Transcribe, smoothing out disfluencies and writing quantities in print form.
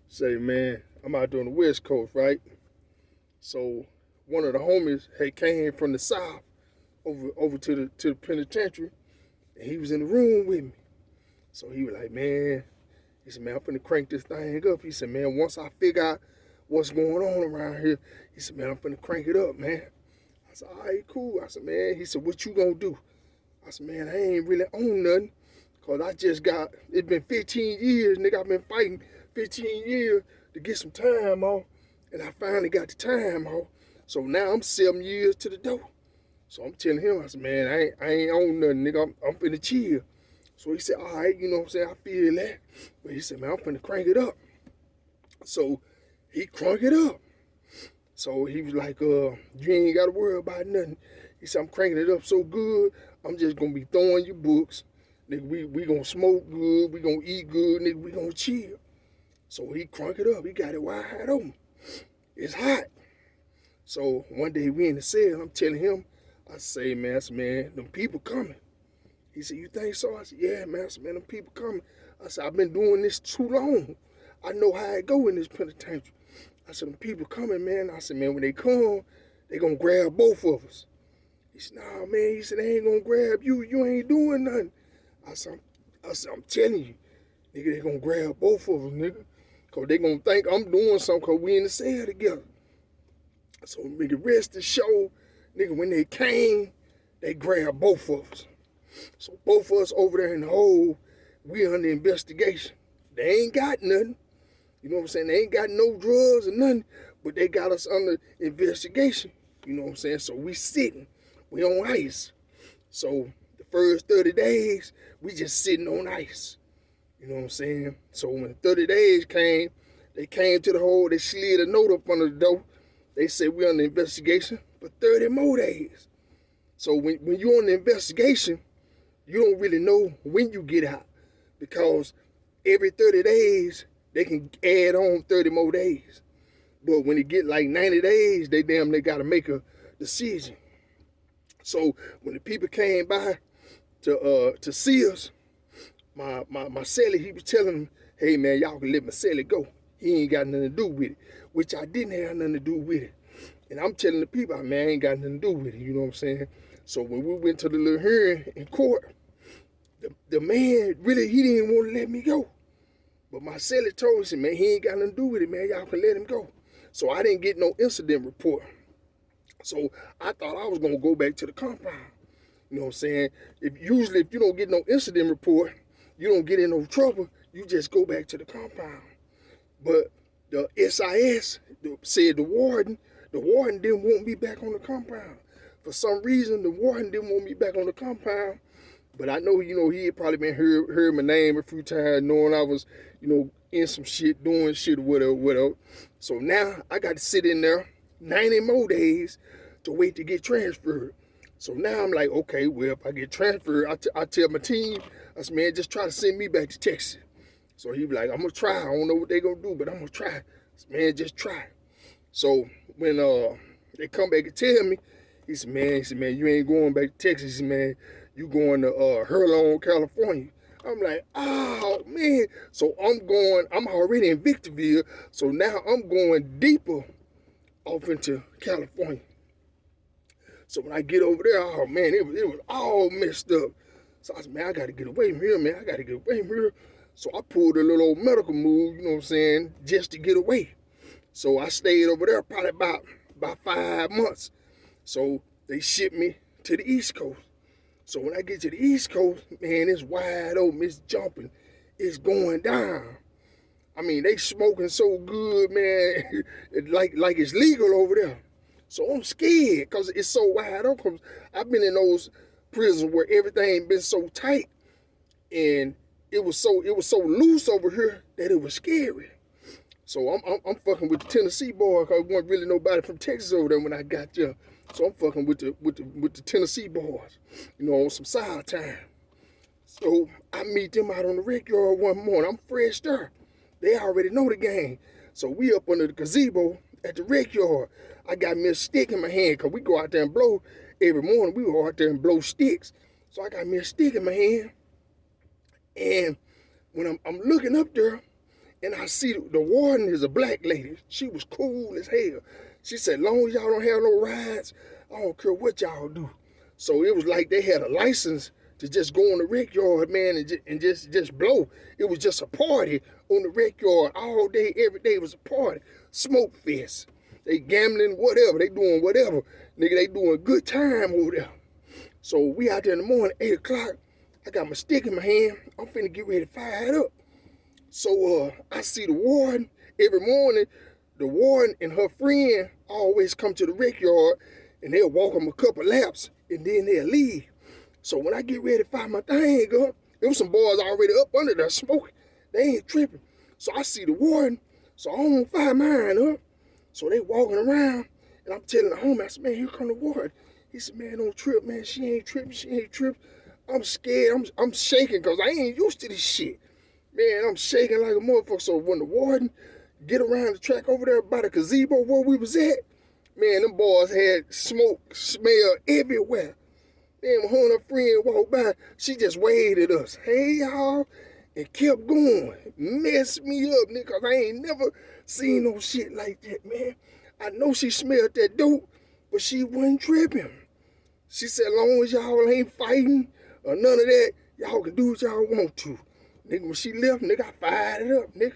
Say, man, I'm out there on the West Coast, right? So one of the homies had came from the South over to the penitentiary, and he was in the room with me. So he was like, man, he said, man, I'm finna crank this thing up. He said, man, once I figure out what's going on around here, he said, man, I'm finna crank it up, man. I said, all right, cool. I said, man, he said, what you gonna do? I said, man, I ain't really on nothing. Cause I just got, it's been 15 years, nigga. I've been fighting 15 years to get some time off. And I finally got the time off. So now I'm 7 years to the door. So I'm telling him, I said, man, I ain't on nothing, nigga. I'm finna chill. So he said, all right, you know what I'm saying? I feel that. But he said, man, I'm finna crank it up. So he cranked it up. So he was like, you ain't gotta worry about nothing. He said, I'm cranking it up so good, I'm just gonna be throwing you books. Nigga, we gonna smoke good, we gonna eat good, nigga, we gonna chill. So he cranked it up, he got it wide open. It's hot. So one day we in the cell, I'm telling him, I say, man, them people coming. He said, you think so? I said, yeah, man. I said, man, them people coming. I said, I've been doing this too long. I know how it go in this penitentiary. I said, them people coming, man. I said, man, when they come, they gonna grab both of us. He said, nah, man. He said, they ain't gonna grab you. You ain't doing nothing. I said, I'm telling you, nigga, they gonna grab both of us, nigga. Cause they gonna think I'm doing something cause we in the cell together. So, nigga, rest assured, nigga, when they came, they grabbed both of us. So both of us over there in the hole, we under investigation. They ain't got nothing. You know what I'm saying? They ain't got no drugs or nothing, but they got us under investigation. You know what I'm saying? So we sitting. We on ice. So the first 30 days, we just sitting on ice. You know what I'm saying? So when 30 days came, they came to the hole, they slid a note up under the door. They said we under investigation for 30 more days. So when you're on the investigation, you don't really know when you get out because every 30 days, they can add on 30 more days. But when it get like 90 days, they got to make a decision. So when the people came by to see us, my celly, he was telling them, hey, man, y'all can let my celly go. He ain't got nothing to do with it, which I didn't have nothing to do with it. And I'm telling the people, man, I ain't got nothing to do with it. You know what I'm saying? So when we went to the little hearing in court, the man, really, he didn't want to let me go. But my celly told us, man, he ain't got nothing to do with it, man. Y'all can let him go. So I didn't get no incident report. So I thought I was going to go back to the compound. You know what I'm saying? Usually if you don't get no incident report, you don't get in no trouble, you just go back to the compound. But the SIS said the warden didn't want me back on the compound. For some reason, the warden didn't want me back on the compound. But I know, he had probably been heard my name a few times, knowing I was, in some shit, doing shit or whatever. So now I got to sit in there 90 more days to wait to get transferred. So now I'm like, okay, well, if I get transferred, I tell my team, I said, man, just try to send me back to Texas. So he be like, I'm going to try. I don't know what they going to do, but I'm going to try. I said, man, just try. So when they come back and tell me, he said, man, you ain't going back to Texas. He said, man, you going to Hurlong, California. I'm like, oh, man. So I'm already in Victorville. So now I'm going deeper off into California. So when I get over there, oh, man, it was all messed up. So I said, man, I got to get away from here, man. I got to get away from here. So I pulled a little old medical move, you know what I'm saying, just to get away. So I stayed over there probably about 5 months. So they shipped me to the East Coast. So when I get to the East Coast, man, it's wide open, it's jumping, it's going down. I mean, they smoking so good, man, like it's legal over there. So I'm scared because it's so wide open. I've been in those prisons where everything been so tight, and it was so loose over here that it was scary. So I'm fucking with the Tennessee boy because there wasn't really nobody from Texas over there when I got there. So I'm fucking with the Tennessee boys, on some side time. So I meet them out on the rec yard one morning. I'm fresh there. They already know the game. So we up under the gazebo at the rec yard. I got me a stick in my hand because we go out there and blow every morning. We go out there and blow sticks. So I got me a stick in my hand. And when I'm looking up there, And I see the warden is a black lady. She was cool as hell. She said, long as y'all don't have no rides, I don't care what y'all do. So it was like they had a license to just go on the rec yard, man, and just blow. It was just a party on the rec yard all day, every day. It was a party. Smoke fest. They gambling, whatever. They doing whatever. Nigga, they doing a good time over there. So we out there in the morning, 8 o'clock. I got my stick in my hand. I'm finna get ready to fire it up. So I see the warden every morning. The warden and her friend always come to the rec yard, and they'll walk them a couple laps, and then they'll leave. So when I get ready to fire my thing up, there was some boys already up under there smoking. They ain't tripping. So I see the warden, so I don't fire mine up. So they walking around, and I'm telling the homie, I said, man, here come the warden. He said, man, don't trip, man. She ain't tripping. I'm scared. I'm shaking because I ain't used to this shit. Man, I'm shaking like a motherfucker. So when the warden get around the track over there by the gazebo where we was at, man, them boys had smoke smell everywhere. Then when her and her friend walked by, she just waved at us. Hey, y'all, and kept going. Messed me up, nigga, because I ain't never seen no shit like that, man. I know she smelled that dope, but she wasn't tripping. She said, long as y'all ain't fighting or none of that, y'all can do what y'all want to. Nigga, when she left, nigga, I fired it up, nigga.